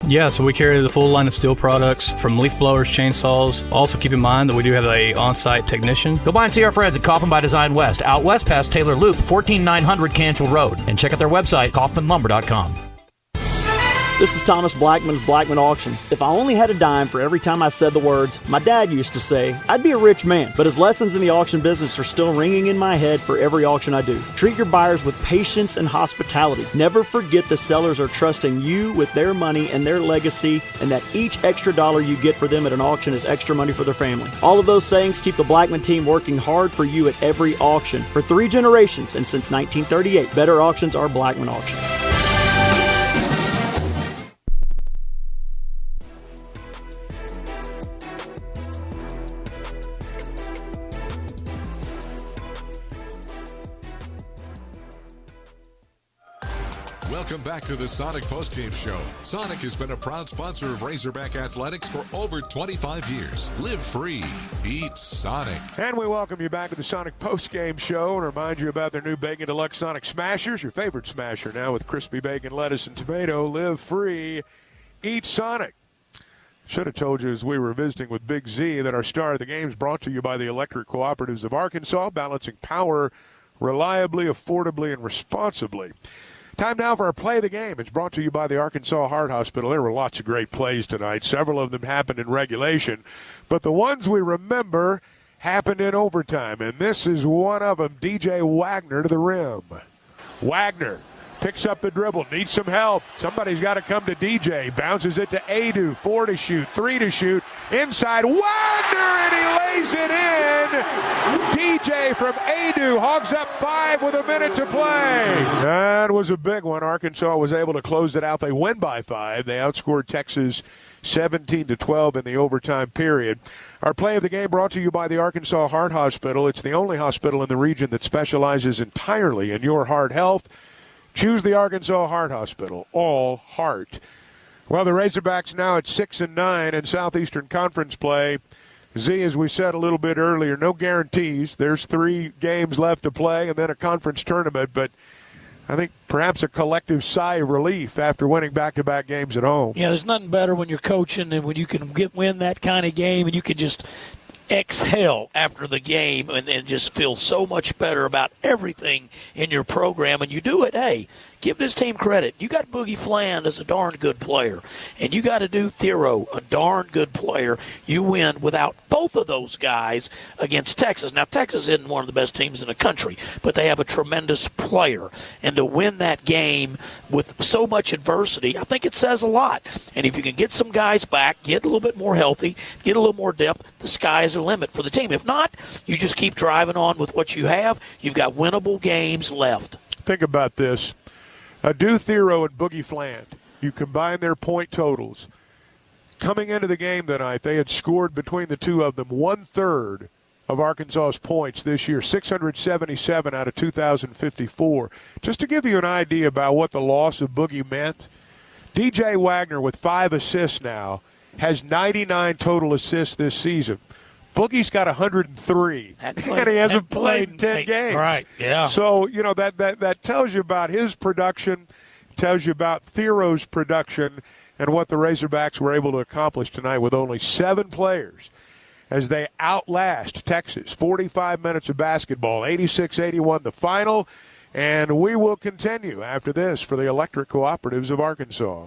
Yeah, so we carry the full line of steel products from leaf blowers, chainsaws. Also keep in mind that we do have a on-site technician. Go by and see our friends at Kaufman by Design West, out west past Taylor Loop, 14900 Cantrell Road. And check out their website, kaufmanlumber.com. This is Thomas Blackman of Blackman Auctions. If I only had a dime for every time I said the words, my dad used to say, I'd be a rich man. But his lessons in the auction business are still ringing in my head for every auction I do. Treat your buyers with patience and hospitality. Never forget the sellers are trusting you with their money and their legacy, and that each extra dollar you get for them at an auction is extra money for their family. All of those sayings keep the Blackman team working hard for you at every auction. For 3 generations and since 1938, better auctions are Blackman Auctions. Welcome back to the Sonic Postgame Show. Sonic has been a proud sponsor of Razorback Athletics for over 25 years. Live free. Eat Sonic. And we welcome you back to the Sonic Postgame Show and remind you about their new Bacon Deluxe Sonic Smashers, your favorite smasher now with crispy bacon, lettuce, and tomato. Live free. Eat Sonic. Should have told you as we were visiting with Big Z that our star of the game is brought to you by the Electric Cooperatives of Arkansas, balancing power reliably, affordably, and responsibly. Time now for our Play of the Game. It's brought to you by the Arkansas Heart Hospital. There were lots of great plays tonight. Several of them happened in regulation. But the ones we remember happened in overtime. And this is one of them, DJ Wagner to the rim. Wagner picks up the dribble, needs some help. Somebody's got to come to DJ. Bounces it to Adu. 4 to shoot, 3 to shoot. Inside, Wagner, and he lays it in. DJ from Adu hogs up 5 with a minute to play. That was a big one. Arkansas was able to close it out. They win by 5. They outscored Texas 17-12 in the overtime period. Our Play of the Game brought to you by the Arkansas Heart Hospital. It's the only hospital in the region that specializes entirely in your heart health. Choose the Arkansas Heart Hospital, all heart. Well, the Razorbacks now at 6-9 in Southeastern Conference play. Z, as we said a little bit earlier, no guarantees. There's 3 games left to play and then a conference tournament, but I think perhaps a collective sigh of relief after winning back-to-back games at home. Yeah, there's nothing better when you're coaching and when you can win that kind of game and you can just exhale after the game and just feel so much better about everything in your program, and you do it. Hey, give this team credit. You got Boogie Fland as a darn good player, and you got to do Thero, a darn good player. You win without both of those guys against Texas. Now, Texas isn't one of the best teams in the country, but they have a tremendous player, and to win that game with so much adversity, I think it says a lot. And if you can get some guys back, get a little bit more healthy, get a little more depth, the sky's the limit for the team. If not, you just keep driving on with what you have. You've got winnable games left. Think about this. Adu Thero and Boogie Fland, you combine their point totals. Coming into the game tonight, they had scored between the two of them 1/3 of Arkansas's points this year, 677 out of 2,054. Just to give you an idea about what the loss of Boogie meant, DJ Wagner with 5 assists now has 99 total assists this season. Boogie's got 103, and he hasn't played in 10 games. Right, yeah. So, you know, that tells you about his production, tells you about Thero's production, and what the Razorbacks were able to accomplish tonight with only 7 players as they outlast Texas. 45 minutes of basketball, 86-81 the final, and we will continue after this for the Electric Cooperatives of Arkansas.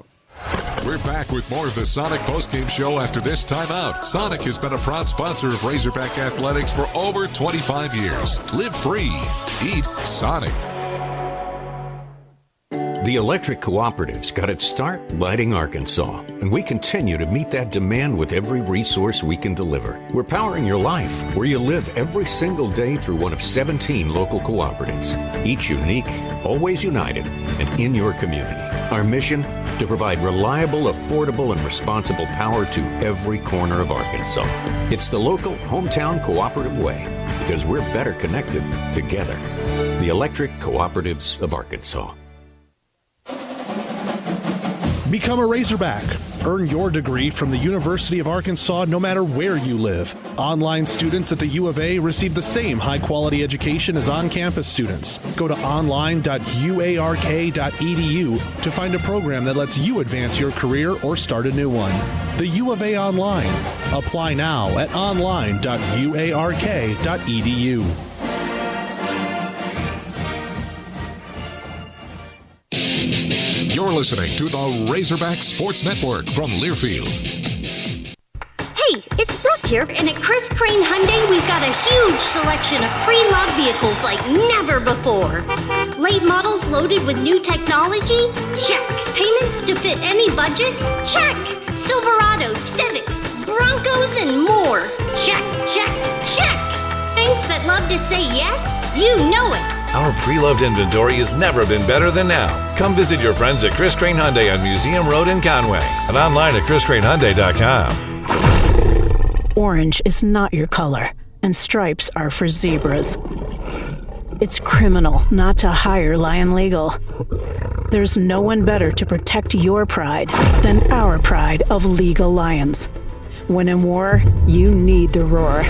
We're back with more of the Sonic Postgame Show after this timeout. Sonic has been a proud sponsor of Razorback Athletics for over 25 years. Live free. Eat Sonic. The Electric Cooperatives got its start lighting Arkansas, and we continue to meet that demand with every resource we can deliver. We're powering your life where you live every single day through one of 17 local cooperatives, each unique, always united, and in your community. Our mission? To provide reliable, affordable, and responsible power to every corner of Arkansas. It's the local hometown cooperative way, because we're better connected together. The Electric Cooperatives of Arkansas. Become a Razorback. Earn your degree from the University of Arkansas no matter where you live. Online students at the U of A receive the same high-quality education as on-campus students. Go to online.uark.edu to find a program that lets you advance your career or start a new one. The U of A Online. Apply now at online.uark.edu. You're listening to the Razorback Sports Network from Learfield. Hey, it's Brooke here, and at Chris Crane Hyundai, we've got a huge selection of pre-loved vehicles like never before. Late models loaded with new technology? Check. Payments to fit any budget? Check. Silverados, Civics, Broncos, and more. Check, check, check. Saints that love to say yes? You know it. Our pre-loved inventory has never been better than now. Come visit your friends at Chris Crane Hyundai on Museum Road in Conway and online at chriscranehyundai.com. Orange is not your color, and stripes are for zebras. It's criminal not to hire Lion Legal. There's no one better to protect your pride than our pride of legal lions. When in war, you need the roar.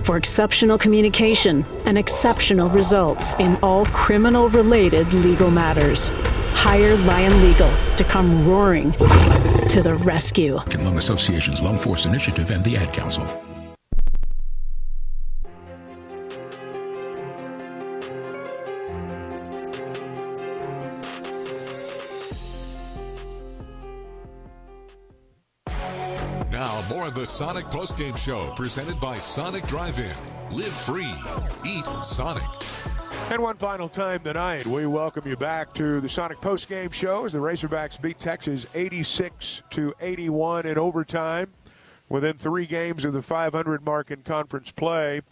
For exceptional communication and exceptional results in all criminal-related legal matters. Hire Lion Legal to come roaring to the rescue. Lung Association's Lung Force Initiative and the Ad Council. Now, more of the Sonic Postgame Show presented by Sonic Drive-In. Live free. Eat Sonic. And one final time tonight, we welcome you back to the Sonic Postgame Show as the Razorbacks beat Texas 86-81 in overtime within 3 games of the 500 mark in conference play.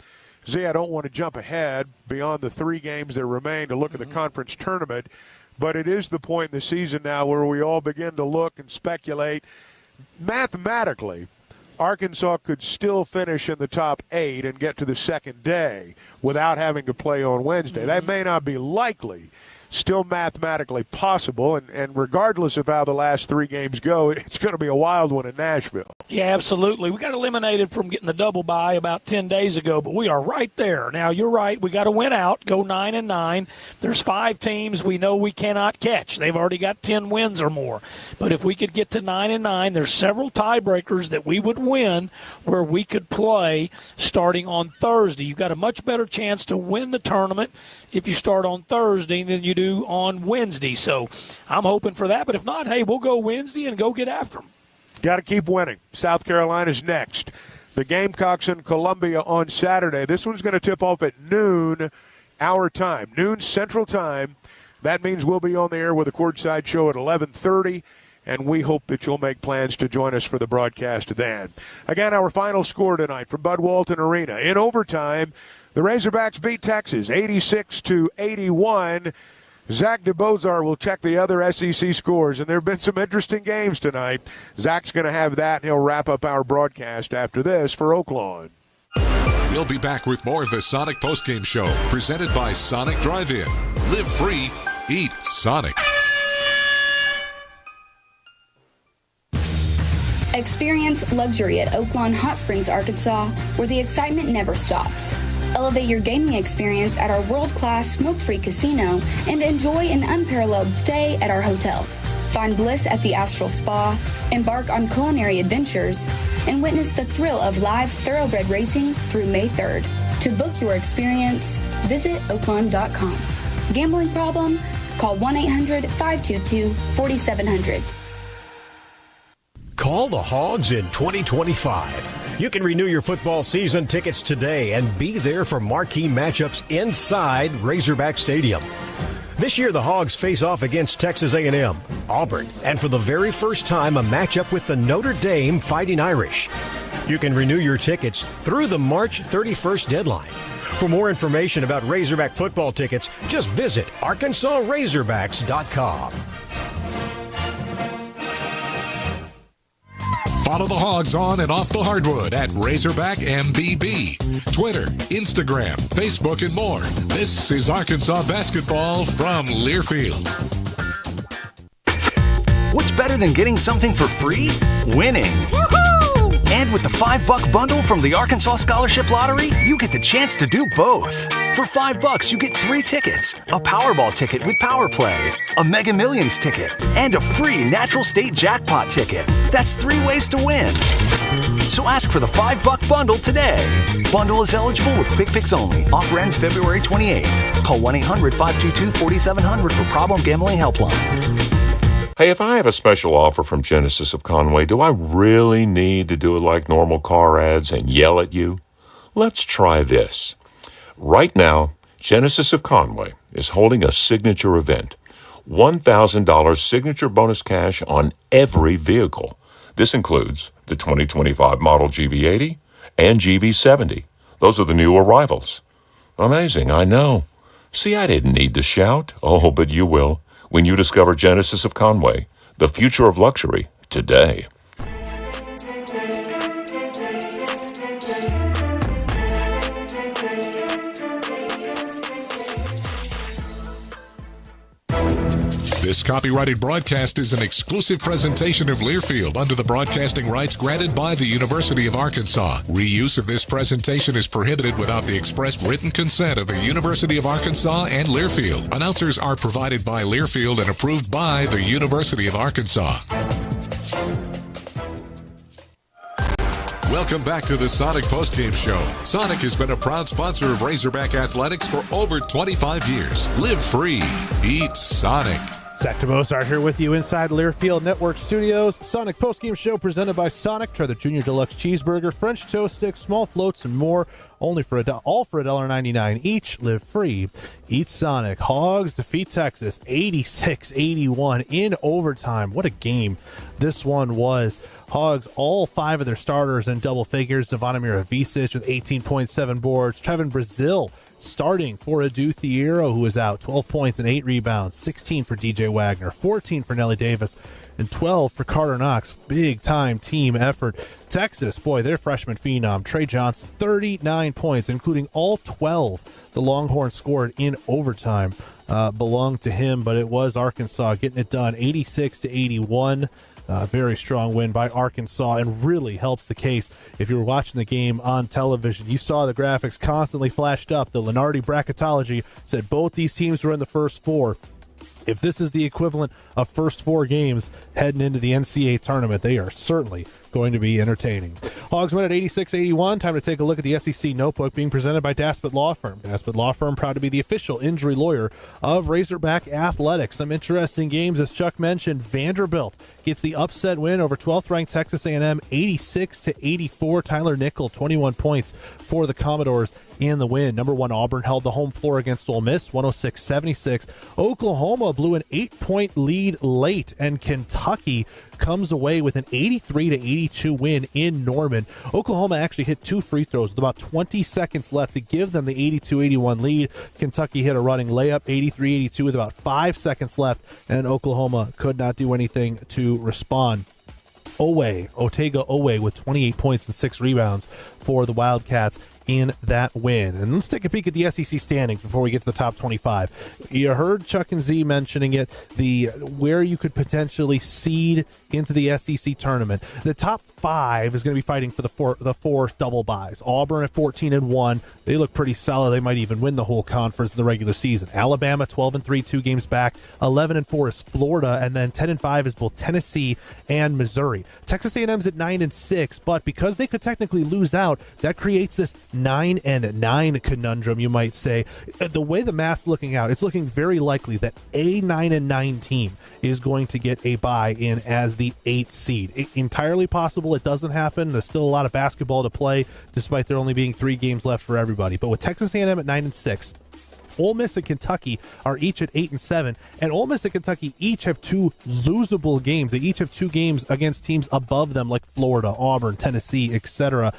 Z, I don't want to jump ahead beyond the 3 games that remain to look at the conference tournament, but it is the point in the season now where we all begin to look and speculate. Mathematically, Arkansas could still finish in the top 8 and get to the second day without having to play on Wednesday. That may not be likely, still mathematically possible, and regardless of how the last 3 games go, it's going to be a wild one in Nashville. Yeah, absolutely. We got eliminated from getting the double bye about 10 days ago, but we are right there. Now, you're right. We got to win out, go 9-9. There's 5 teams we know we cannot catch. They've already got 10 wins or more. But if we could get to 9-9, there's several tiebreakers that we would win where we could play starting on Thursday. You've got a much better chance to win the tournament if you start on Thursday than you do on Wednesday. So I'm hoping for that. But if not, hey, we'll go Wednesday and go get after them. Got to keep winning. South Carolina's next. The Gamecocks in Columbia on Saturday. This one's going to tip off at noon our time, noon Central Time. That means we'll be on the air with a courtside show at 11:30, and we hope that you'll make plans to join us for the broadcast then. Again, our final score tonight from Bud Walton Arena. In overtime, the Razorbacks beat Texas 86-81. Zach DeBozar will check the other SEC scores, and there have been some interesting games tonight. Zach's going to have that, and he'll wrap up our broadcast after this for Oaklawn. We'll be back with more of the Sonic Postgame Show presented by Sonic Drive-In. Live free. Eat Sonic. Experience luxury at Oaklawn Hot Springs, Arkansas, where the excitement never stops. Elevate your gaming experience at our world-class smoke-free casino and enjoy an unparalleled stay at our hotel. Find bliss at the Astral Spa, embark on culinary adventures, and witness the thrill of live thoroughbred racing through May 3rd. To book your experience, visit oaklawn.com. Gambling problem? Call 1-800-522-4700. Call the Hogs in 2025. You can renew your football season tickets today and be there for marquee matchups inside Razorback Stadium. This year, the Hogs face off against Texas A&M, Auburn, and for the very first time, a matchup with the Notre Dame Fighting Irish. You can renew your tickets through the March 31st deadline. For more information about Razorback football tickets, just visit ArkansasRazorbacks.com. Follow the Hogs on and off the hardwood at Razorback MBB. Twitter, Instagram, Facebook, and more. This is Arkansas basketball from Learfield. What's better than getting something for free? Winning. And with the $5 bundle from the Arkansas Scholarship Lottery, you get the chance to do both. For $5, you get 3 tickets, a Powerball ticket with Power Play, a Mega Millions ticket, and a free Natural State Jackpot ticket. That's 3 ways to win. So ask for the $5 bundle today. Bundle is eligible with Quick Picks only. Offer ends February 28th. Call 1-800-522-4700 for Problem Gambling Helpline. Hey, if I have a special offer from Genesis of Conway, do I really need to do it like normal car ads and yell at you? Let's try this. Right now, Genesis of Conway is holding a signature event. $1,000 signature bonus cash on every vehicle. This includes the 2025 model GV80 and GV70. Those are the new arrivals. Amazing, I know. See, I didn't need to shout. Oh, but you will when you discover Genesis of Conway, the future of luxury, today. This copyrighted broadcast is an exclusive presentation of Learfield under the broadcasting rights granted by the University of Arkansas. Reuse of this presentation is prohibited without the express written consent of the University of Arkansas and Learfield. Announcers are provided by Learfield and approved by the University of Arkansas. Welcome back to the Sonic Postgame Show. Sonic has been a proud sponsor of Razorback Athletics for over 25 years. Live free. Eat Sonic. Zach DeBosart here with you inside Learfield Network Studios. Sonic Postgame Show presented by Sonic. Try the Junior Deluxe Cheeseburger, French Toast Sticks, small floats, and more. Only for all for $1.99 each. Live free. Eat Sonic. Hogs defeat Texas 86-81 in overtime. What a game this one was. Hogs, all 5 of their starters in double figures. Zvonimir Avicic with 18.7 boards. Trevin Brazil starting for Adu Thiero, who is out. 12 points and 8 rebounds. 16 for DJ Wagner. 14 for Nelly Davis. And 12 for Carter Knox. Big-time team effort. Texas, boy, their freshman phenom, Trey Johnson, 39 points, including all 12 the Longhorns scored in overtime. Belonged to him, but it was Arkansas getting it done, 86-81. Very strong win by Arkansas, and really helps the case. If you were watching the game on television, you saw the graphics constantly flashed up. The Lenardi bracketology said both these teams were in the first 4. If this is the equivalent of first 4 games heading into the NCAA tournament, they are certainly going to be entertaining. Hogs win at 86-81. Time to take a look at the SEC Notebook being presented by Daspit Law Firm. Daspit Law Firm, proud to be the official injury lawyer of Razorback Athletics. Some interesting games, as Chuck mentioned. Vanderbilt gets the upset win over 12th-ranked Texas A&M, 86-84. Tyler Nickel, 21 points for the Commodores in the win. Number 1 Auburn held the home floor against Ole Miss, 106-76. Oklahoma blew an 8-point lead late, and Kentucky comes away with an 83-82 win in Norman. Oklahoma actually hit 2 free throws with about 20 seconds left to give them the 82-81 lead. Kentucky hit a running layup, 83-82, with about 5 seconds left, and Oklahoma could not do anything to respond. Otega Owe with 28 points and 6 rebounds for the Wildcats in that win. And let's take a peek at the SEC standings before we get to the top 25. You heard Chuck and Z mentioning it, where you could potentially seed into the SEC tournament. The top 5 is going to be fighting for the four double byes. Auburn at 14-1. They look pretty solid. They might even win the whole conference in the regular season. Alabama 12-3, 2 games back. 11-4 is Florida, and then 10-5 is both Tennessee and Missouri. Texas A&M's at 9-6, but because they could technically lose out, that creates this 9-9 conundrum, you might say. The way the math's looking out, it's looking very likely that a 9-9 team is going to get a bye in as the 8th seed. Entirely possible it doesn't happen. There's still a lot of basketball to play, despite there only being 3 games left for everybody. But with Texas A&M at 9-6, Ole Miss and Kentucky are each at 8-7, and Ole Miss and Kentucky each have 2 losable games. They each have 2 games against teams above them, like Florida, Auburn, Tennessee, etc.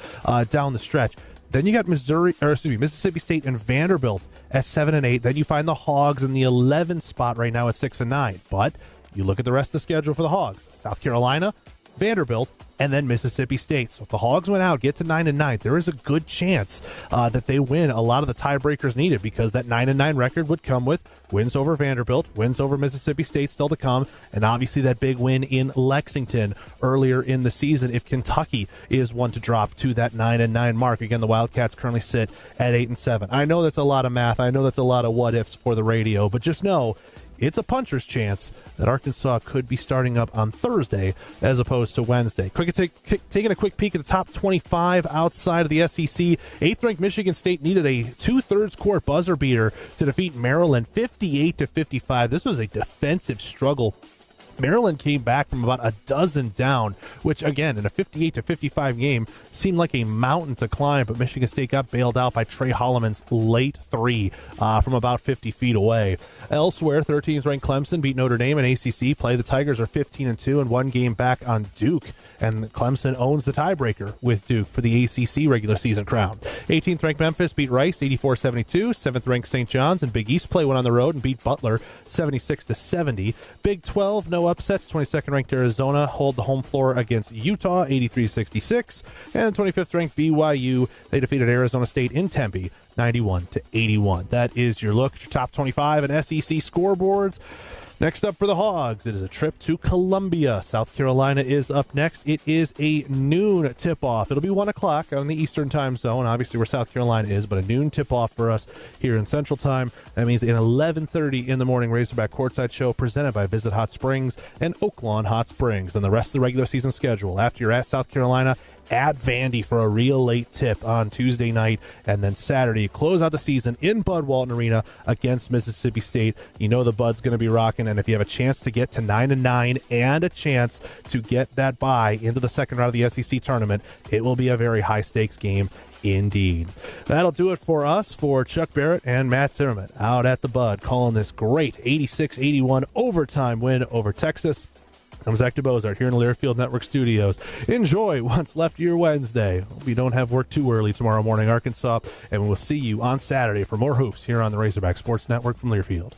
Down the stretch. Then you got Mississippi State and Vanderbilt at 7-8. Then you find the Hogs in the 11th spot right now at 6-9. But you look at the rest of the schedule for the Hogs: South Carolina, Vanderbilt, and then Mississippi State. So if the Hogs went out, get to 9-9, there is a good chance that they win a lot of the tiebreakers needed, because that 9-9 record would come with wins over Vanderbilt, wins over Mississippi State still to come, and obviously that big win in Lexington earlier in the season if Kentucky is one to drop to that 9-9 mark. Again, the Wildcats currently sit at 8-7. I know that's a lot of math. I know that's a lot of what-ifs for the radio, but just know it's a puncher's chance that Arkansas could be starting up on Thursday as opposed to Wednesday. Taking a quick peek at the top 25 outside of the SEC, 8th-ranked Michigan State needed a 2/3 court buzzer beater to defeat Maryland 58-55. This was a defensive struggle. Maryland came back from about a dozen down, which, again, in a 58-55 game, seemed like a mountain to climb, but Michigan State got bailed out by Trey Holloman's late three from about 50 feet away. Elsewhere, 13th-ranked Clemson beat Notre Dame in ACC play. The Tigers are 15-2 and one game back on Duke, and Clemson owns the tiebreaker with Duke for the ACC regular season crown. 18th-ranked Memphis beat Rice 84-72. 7th-ranked St. John's and Big East play went on the road and beat Butler 76-70. Big 12, no upsets. 22nd-ranked Arizona hold the home floor against Utah 83-66. And 25th-ranked BYU, they defeated Arizona State in Tempe 91-81. That is your look at your top 25 and SEC scoreboards. Next up for the Hogs, it is a trip to Columbia. South Carolina is up next. It is a noon tip-off. It'll be 1 o'clock on the Eastern time zone, obviously where South Carolina is, but a noon tip-off for us here in Central Time. That means an 11:30 in the morning Razorback Courtside Show presented by Visit Hot Springs and Oaklawn Hot Springs. Then the rest of the regular season schedule. After you're at South Carolina, at Vandy for a real late tip on Tuesday night, and then Saturday you close out the season in Bud Walton Arena against Mississippi State. You know the Bud's going to be rocking, and if you have a chance to get to 9-9 and a chance to get that bye into the second round of the SEC tournament, it will be a very high-stakes game indeed. That'll do it for us, for Chuck Barrett and Matt Zimmerman out at the Bud, calling this great 86-81 overtime win over Texas. I'm Zach DeBozart here in the Learfield Network studios. Enjoy what's left of your Wednesday. Hope you don't have work too early tomorrow morning, Arkansas, and we'll see you on Saturday for more hoops here on the Razorback Sports Network from Learfield.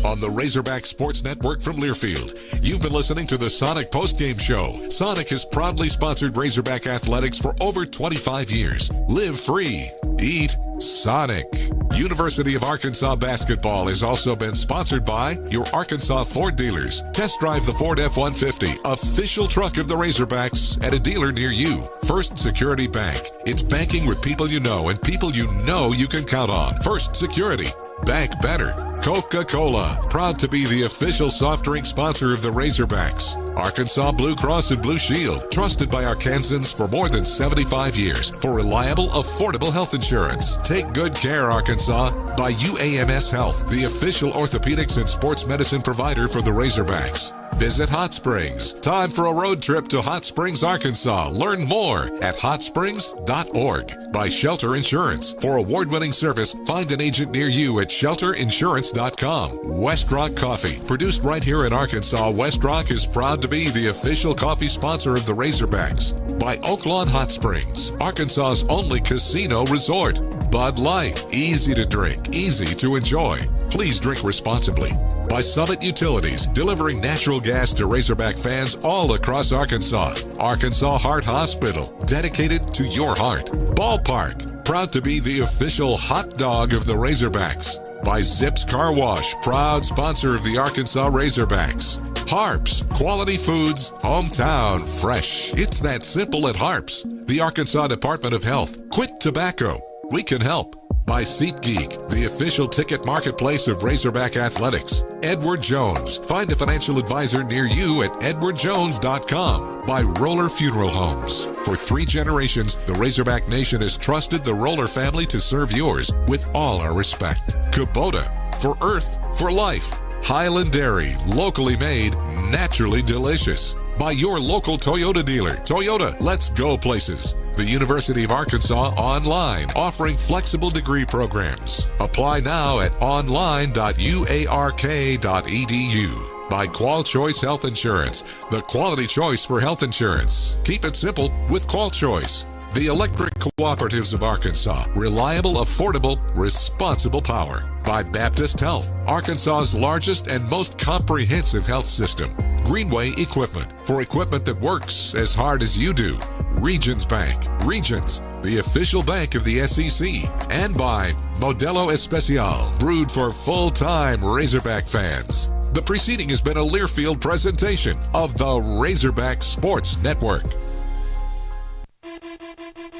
On the Razorback Sports Network from Learfield, you've been listening to the Sonic Postgame Show. Sonic has proudly sponsored Razorback athletics for over 25 years. Live free. Eat Sonic. University of Arkansas basketball has also been sponsored by your Arkansas Ford dealers. Test drive the Ford F-150, official truck of the Razorbacks, at a dealer near you. First Security Bank. It's banking with people you know and people you know you can count on. First Security. Bank better. Coca-Cola, proud to be the official soft drink sponsor of the Razorbacks. Arkansas Blue Cross and Blue Shield, trusted by Arkansans for more than 75 years for reliable, affordable health insurance. Take good care, Arkansas, by UAMS Health, the official orthopedics and sports medicine provider for the Razorbacks. Visit Hot Springs. Time for a road trip to Hot Springs, Arkansas. Learn more at hotsprings.org. By Shelter Insurance. For award-winning service, find an agent near you at shelterinsurance.com. West Rock Coffee. Produced right here in Arkansas, West Rock is proud to be the official coffee sponsor of the Razorbacks. By Oaklawn Hot Springs, Arkansas's only casino resort. Bud Light. Easy to drink, easy to enjoy. Please drink responsibly. By Summit Utilities, delivering natural gas to Razorback fans all across Arkansas. Arkansas Heart Hospital, dedicated to your heart. Ballpark, proud to be the official hot dog of the Razorbacks. By Zips Car Wash, proud sponsor of the Arkansas Razorbacks. Harps, quality foods, hometown fresh. It's that simple at Harps. The Arkansas Department of Health. Quit tobacco. We can help. By SeatGeek, the official ticket marketplace of Razorback Athletics. Edward Jones. Find a financial advisor near you at edwardjones.com. By Roller Funeral Homes. For 3 generations, the Razorback Nation has trusted the Roller family to serve yours with all our respect. Kubota. For Earth, for Life. Highland Dairy. Locally made, naturally delicious. By your local Toyota dealer. Toyota, let's go places. The University of Arkansas Online, offering flexible degree programs. Apply now at online.uark.edu. By Qual Choice Health Insurance, the quality choice for health insurance. Keep it simple with Qual Choice. The Electric Cooperatives of Arkansas. Reliable, affordable, responsible power. By Baptist Health, Arkansas's largest and most comprehensive health system. Greenway Equipment, for equipment that works as hard as you do. Regions Bank. Regions, the official bank of the SEC. And by Modelo Especial, brewed for full-time Razorback fans. The preceding has been a Learfield presentation of the Razorback Sports Network.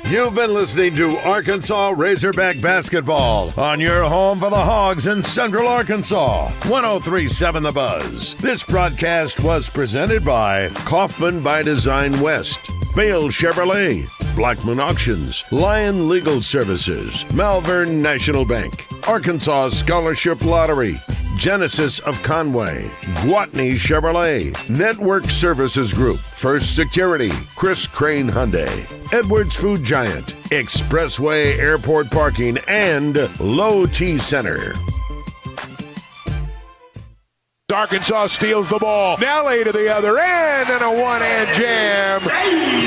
You've been listening to Arkansas Razorback Basketball on your home for the Hogs in Central Arkansas. 103.7 The Buzz. This broadcast was presented by Kaufman by Design West, Bale Chevrolet, Blackman Auctions, Lion Legal Services, Malvern National Bank, Arkansas Scholarship Lottery, Genesis of Conway, Gwatney Chevrolet, Network Services Group, First Security, Chris Crane Hyundai, Edwards Food Giant, Expressway Airport Parking, and Low T Center. Arkansas steals the ball. Nelly to the other end and a one-hand jam.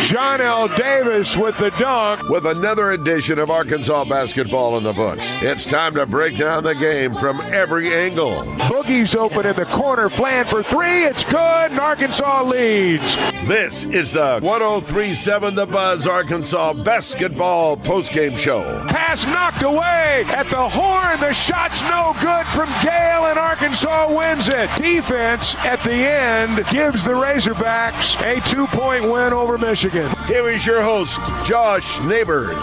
John L. Davis with the dunk. With another edition of Arkansas basketball in the books, it's time to break down the game from every angle. Boogie's open in the corner. Flan for three. It's good, and Arkansas leads. This is the 103.7 The Buzz Arkansas basketball postgame show. Pass knocked away at the horn. The shot's no good from Gale, and Arkansas wins it. Defense at the end gives the Razorbacks a 2-point win over Michigan. Here is your host, Josh Neighbors.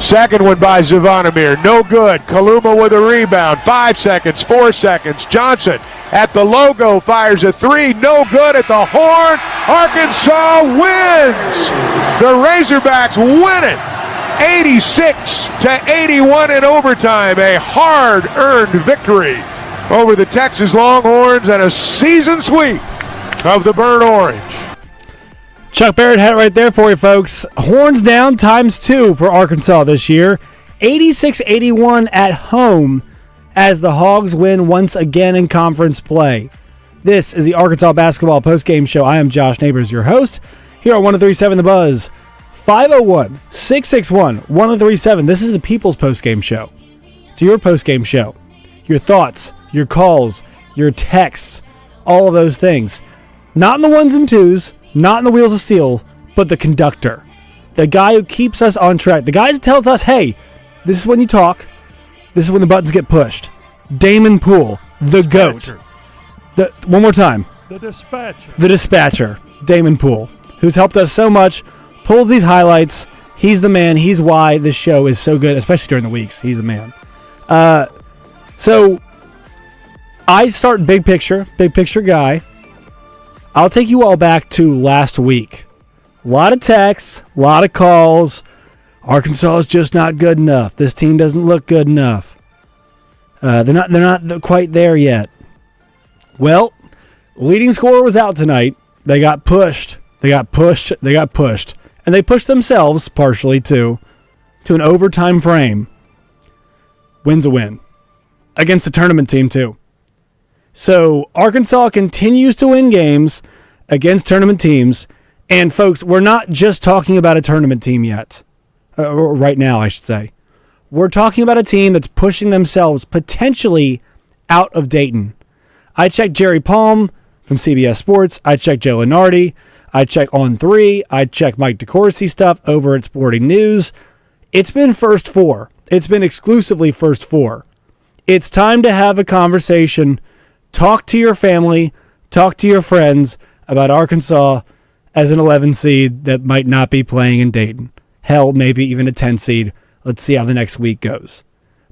Second one by Zavonimir, no good. Kaluma with a rebound, 5 seconds, 4 seconds. Johnson at the logo fires a three, no good at the horn. Arkansas wins. The Razorbacks win it. 86-81 in overtime, a hard-earned victory over the Texas Longhorns and a season sweep of the Burnt Orange. Chuck Barrett had it right there for you, folks. Horns down ×2 for Arkansas this year. 86-81 at home as the Hogs win once again in conference play. This is the Arkansas Basketball Postgame Show. I am Josh Neighbors, your host, here on 103.7 The Buzz. 501-661-1037. This is the People's Postgame Show. It's your postgame show. Your thoughts, your calls, your texts, all of those things. Not in the ones and twos, not in the wheels of steel, but the conductor. The guy who keeps us on track. The guy who tells us, hey, this is when you talk. This is when the buttons get pushed. Damon Poole, the GOAT. One more time. The dispatcher. The dispatcher, Damon Poole, who's helped us so much. Pulls these highlights. He's the man. He's why this show is so good, especially during the weeks. He's the man. So I start big picture guy. I'll take you all back to last week. A lot of texts, a lot of calls. Arkansas is just not good enough. This team doesn't look good enough. They're not quite there yet. Well, leading scorer was out tonight. They got pushed. And they pushed themselves, partially, to an overtime frame. Win's a win. Against the tournament team, too. So, Arkansas continues to win games against tournament teams. And, folks, we're not just talking about a tournament team yet. Or right now, I should say. We're talking about a team that's pushing themselves potentially out of Dayton. I checked Jerry Palm from CBS Sports. I checked Joe Lenardi. I check On3. I check Mike DeCourcy stuff over at Sporting News. It's been first four. It's been exclusively first four. It's time to have a conversation. Talk to your family. Talk to your friends about Arkansas as an 11 seed that might not be playing in Dayton. Hell, maybe even a 10 seed. Let's see how the next week goes.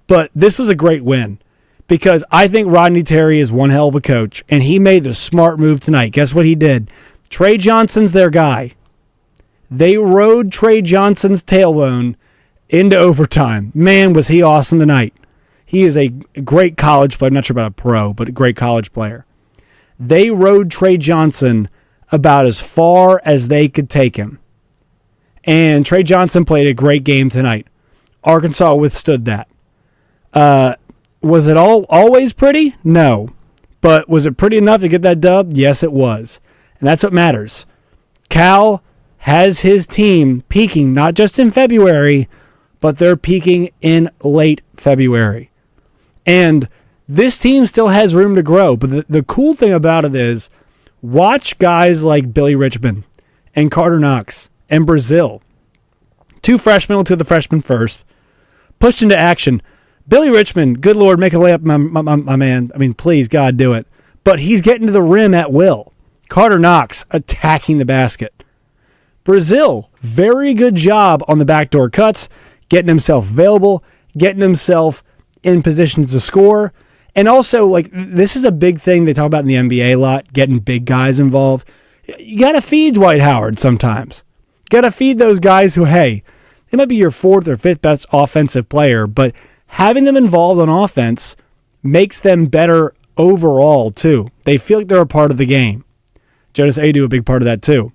But this was a great win because I think Rodney Terry is one hell of a coach, and he made the smart move tonight. Guess what he did? Trey Johnson's their guy. They rode Trey Johnson's tailbone into overtime. Man, was he awesome tonight. He is a great college player. I'm not sure about a pro, but a great college player. They rode Trey Johnson about as far as they could take him. And Trey Johnson played a great game tonight. Arkansas withstood that. Was it always pretty? No. But was it pretty enough to get that dub? Yes, it was. And that's what matters. Cal has his team peaking not just in February, but they're peaking in late February. And this team still has room to grow. But the cool thing about it is, watch guys like Billy Richmond and Carter Knox and Brazil, 2 freshmen, we'll do the freshman first, pushed into action. Billy Richmond, good Lord, make a layup, my man. I mean, please, God, do it. But he's getting to the rim at will. Carter Knox attacking the basket. Brazil, very good job on the backdoor cuts, getting himself available, getting himself in positions to score. And also, like, this is a big thing they talk about in the NBA a lot, getting big guys involved. You got to feed Dwight Howard sometimes. You got to feed those guys who, hey, they might be your 4th or 5th best offensive player, but having them involved on offense makes them better overall, too. They feel like they're a part of the game. Jonas Adu, a big part of that, too.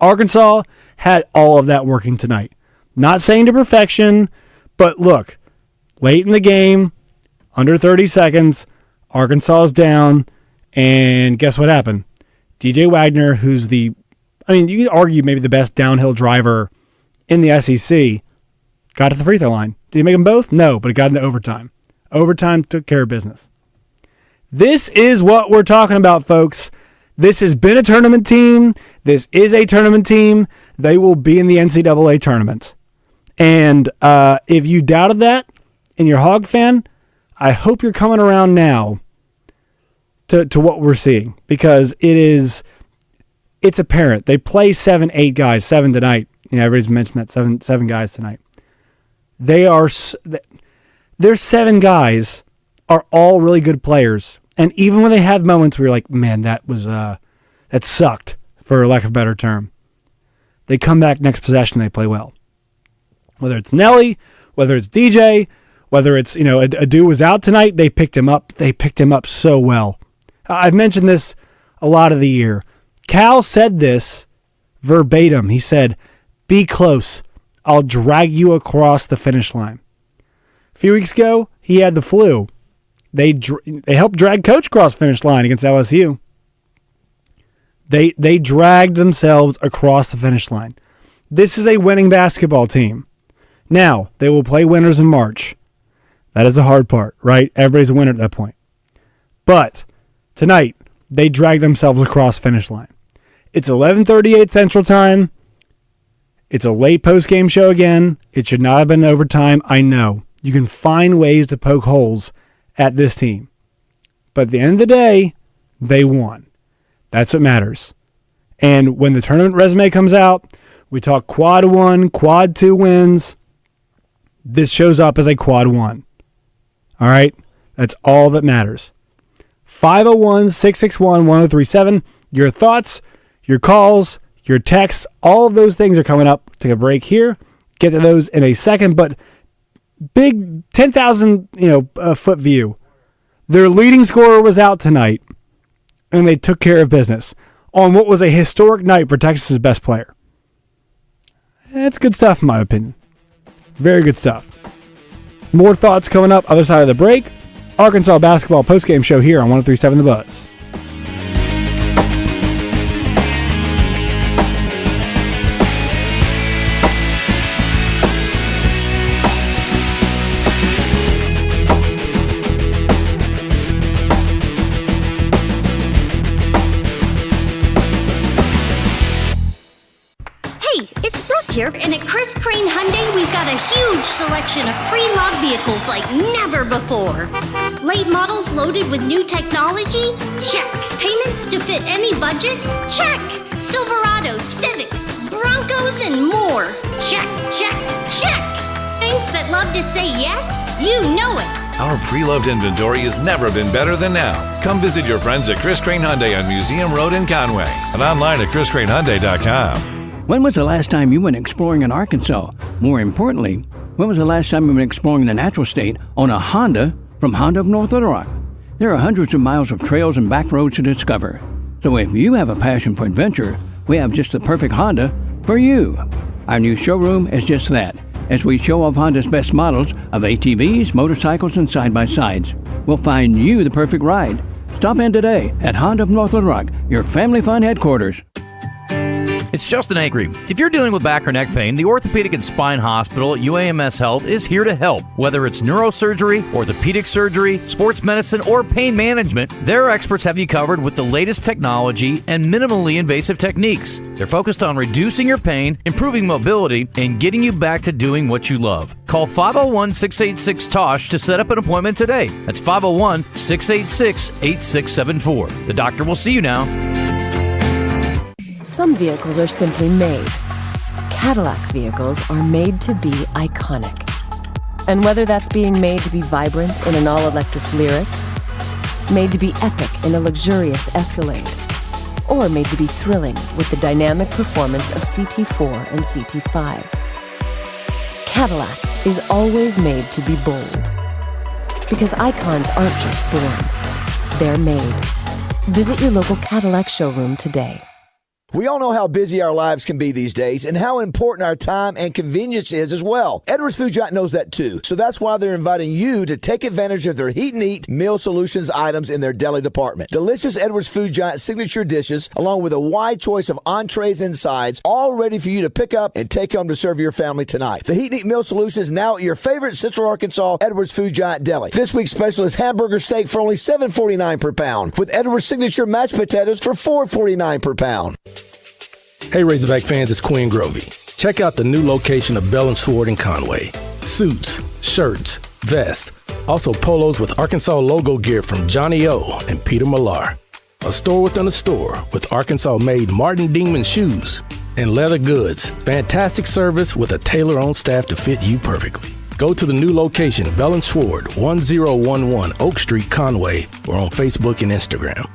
Arkansas had all of that working tonight. Not saying to perfection, but look, late in the game, under 30 seconds, Arkansas is down, and guess what happened? DJ Wagner, who's you could argue maybe the best downhill driver in the SEC, got to the free throw line. Did he make them both? No, but it got into overtime. Overtime took care of business. This is what we're talking about, folks. This has been a tournament team. This is a tournament team. They will be in the NCAA tournament. And if you doubted that and you're a Hog fan, I hope you're coming around now to what we're seeing, because it's apparent. They play 7, 8 guys, 7 tonight. Everybody's mentioned that, seven guys tonight. Their 7 guys are all really good players. And even when they have moments where you're like, man, that sucked, for lack of a better term, they come back next possession, they play well. Whether it's Nelly, whether it's DJ, whether it's, Adu was out tonight, they picked him up. They picked him up so well. I've mentioned this a lot of the year. Cal said this verbatim. He said, be close. I'll drag you across the finish line. A few weeks ago, he had the flu. They helped drag Coach across the finish line against LSU. They dragged themselves across the finish line. This is a winning basketball team. Now, they will play winners in March. That is the hard part, right? Everybody's a winner at that point. But tonight, they dragged themselves across the finish line. It's 11:38 Central Time. It's a late post-game show again. It should not have been overtime. I know. You can find ways to poke holes at this team. But at the end of the day, they won. That's what matters. And when the tournament resume comes out, we talk quad 1, quad 2 wins. This shows up as a quad 1. All right? That's all that matters. 501-661-1037. Your thoughts, your calls, your texts, all of those things are coming up. Take a break here. Get to those in a second. But big 10,000 foot view. Their leading scorer was out tonight, and they took care of business on what was a historic night for Texas's best player. That's good stuff, in my opinion. Very good stuff. More thoughts coming up other side of the break. Arkansas basketball postgame show here on 103.7 The Buzz. Here, and at Chris Crane Hyundai, we've got a huge selection of pre-loved vehicles like never before. Late models loaded with new technology? Check. Payments to fit any budget? Check. Silverados, Civics, Broncos, and more? Check, check, check. Saints that love to say yes? You know it. Our pre-loved inventory has never been better than now. Come visit your friends at Chris Crane Hyundai on Museum Road in Conway and online at chriscranehyundai.com. When was the last time you went exploring in Arkansas? More importantly, when was the last time you went exploring the natural state on a Honda from Honda of North Little Rock? There are hundreds of miles of trails and back roads to discover. So if you have a passion for adventure, we have just the perfect Honda for you. Our new showroom is just that, as we show off Honda's best models of ATVs, motorcycles, and side-by-sides. We'll find you the perfect ride. Stop in today at Honda of North Little Rock, your family fun headquarters. It's Justin Acri. If you're dealing with back or neck pain, the Orthopedic and Spine Hospital at UAMS Health is here to help. Whether it's neurosurgery, orthopedic surgery, sports medicine, or pain management, their experts have you covered with the latest technology and minimally invasive techniques. They're focused on reducing your pain, improving mobility, and getting you back to doing what you love. Call 501-686-TOSH to set up an appointment today. That's 501-686-8674. The doctor will see you now. Some vehicles are simply made. Cadillac vehicles are made to be iconic. And whether that's being made to be vibrant in an all-electric Lyriq, made to be epic in a luxurious Escalade, or made to be thrilling with the dynamic performance of CT4 and CT5, Cadillac is always made to be bold. Because icons aren't just born, they're made. Visit your local Cadillac showroom today. We all know how busy our lives can be these days and how important our time and convenience is as well. Edwards Food Giant knows that too. So that's why they're inviting you to take advantage of their Heat and Eat Meal Solutions items in their deli department. Delicious Edwards Food Giant signature dishes, along with a wide choice of entrees and sides, all ready for you to pick up and take home to serve your family tonight. The Heat and Eat Meal Solution is now at your favorite Central Arkansas Edwards Food Giant deli. This week's special is hamburger steak for only $7.49 per pound, with Edwards signature mashed potatoes for $4.49 per pound. Hey Razorback fans, it's Quinn Grovey. Check out the new location of Bell & Sword in Conway. Suits, shirts, vests, also polos with Arkansas logo gear from Johnny O and Peter Millar. A store within a store with Arkansas-made Martin Dingman shoes and leather goods. Fantastic service with a tailor on staff to fit you perfectly. Go to the new location, Bell & Sword, 1011 Oak Street, Conway, or on Facebook and Instagram.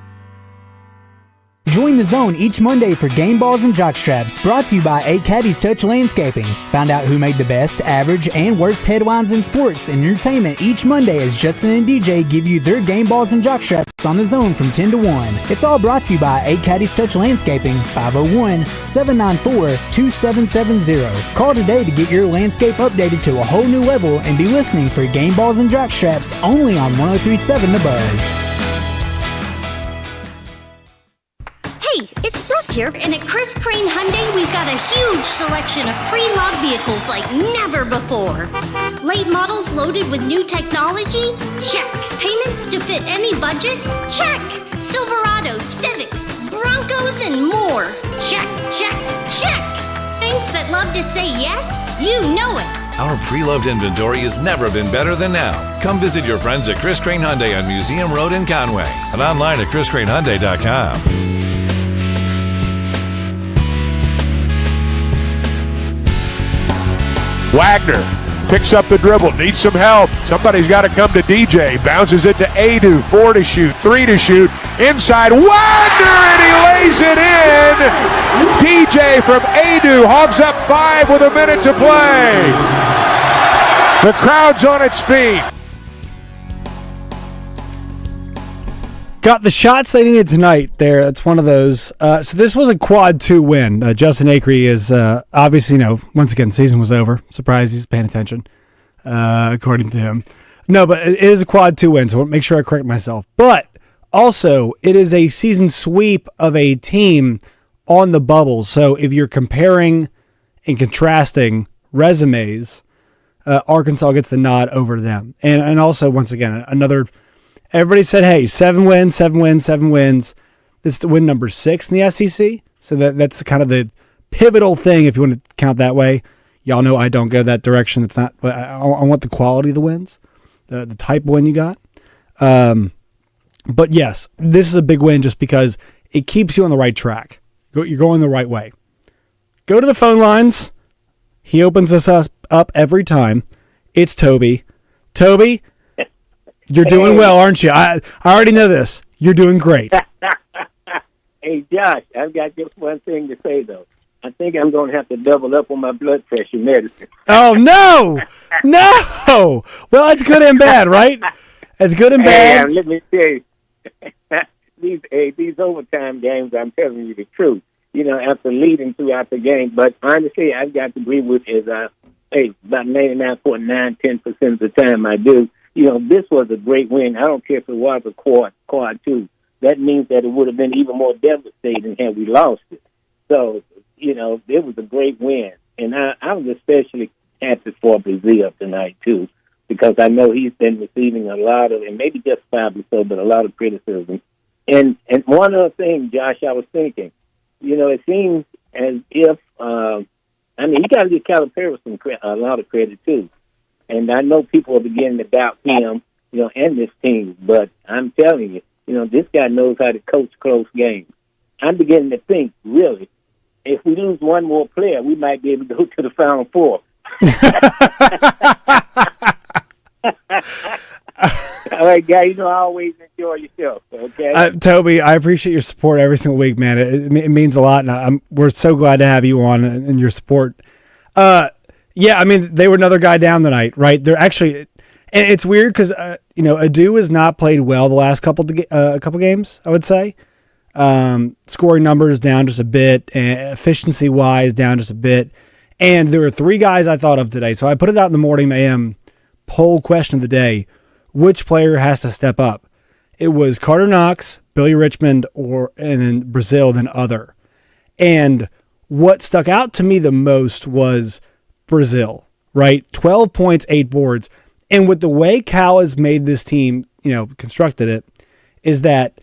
Join the Zone each Monday for Game Balls and Jockstraps, brought to you by 8 Caddies Touch Landscaping. Find out who made the best, average, and worst headlines in sports and entertainment each Monday as Justin and DJ give you their Game Balls and Jockstraps on the Zone from 10 to 1. It's all brought to you by 8 Caddies Touch Landscaping, 501-794-2770. Call today to get your landscape updated to a whole new level and be listening for Game Balls and Jockstraps only on 103.7 The Buzz. Hey, it's Brooke here, and at Chris Crane Hyundai, we've got a huge selection of pre-loved vehicles like never before. Late models loaded with new technology? Check. Payments to fit any budget? Check. Silverados, Civics, Broncos, and more. Check, check, check. Saints that love to say yes? You know it. Our pre-loved inventory has never been better than now. Come visit your friends at Chris Crane Hyundai on Museum Road in Conway and online at chriscranehyundai.com. Wagner picks up the dribble, needs some help. Somebody's got to come to DJ. Bounces it to Adu. 4 to shoot, 3 to shoot. Inside, Wagner, and he lays it in. DJ from Adu hogs up 5 with a minute to play. The crowd's on its feet. Got the shots they needed tonight there. That's one of those. So this was a quad 2 win. Justin Acri is obviously, once again, the season was over. Surprised he's paying attention, according to him. No, but it is a quad 2 win, so I want to make sure I correct myself. But also, it is a season sweep of a team on the bubble. So if you're comparing and contrasting resumes, Arkansas gets the nod over them. And also, once again, another... Everybody said, hey, 7 wins. This is the win number 6 in the SEC. So that's kind of the pivotal thing, if you want to count that way. Y'all know I don't go that direction. It's not. I want the quality of the wins, the type of win you got. But yes, this is a big win just because it keeps you on the right track. You're going the right way. Go to the phone lines. He opens us up every time. It's Toby. Toby, you're doing well, aren't you? I already know this. You're doing great. Hey, Josh, I've got just one thing to say, though. I think I'm going to have to double up on my blood pressure medicine. Oh, no! No! Well, it's good and bad, right? It's good and bad. Hey, let me tell you, these overtime games, I'm telling you the truth. After leading throughout the game. But honestly, I've got to agree with you. About 99.9, 10% of the time I do. This was a great win. I don't care if it was a quad 2. That means that it would have been even more devastating had we lost it. So, it was a great win. And I was especially happy for Brazil tonight, too, because I know he's been receiving a lot of, and maybe justifiably so, but a lot of criticism. And one other thing, Josh, I was thinking, it seems as if, you got to give Calipari a lot of credit, too. And I know people are beginning to doubt him, and this team. But I'm telling you, this guy knows how to coach close games. I'm beginning to think, really, if we lose one more player, we might be able to go to the Final Four. All right, guys, I always enjoy yourself, okay? Toby, I appreciate your support every single week, man. It means a lot, and we're so glad to have you on and your support. They were another guy down tonight, right? They're actually, and it's weird because Adu has not played well the last couple games, I would say. Scoring numbers down just a bit, and efficiency wise down just a bit. And there were 3 guys I thought of today, so I put it out in the Morning AM poll question of the day: which player has to step up? It was Carter Knox, Billy Richmond, and then Brazil, then other. And what stuck out to me the most was Brazil, right? 12 points, 8 boards. And with the way Cal has made this team, constructed it, is that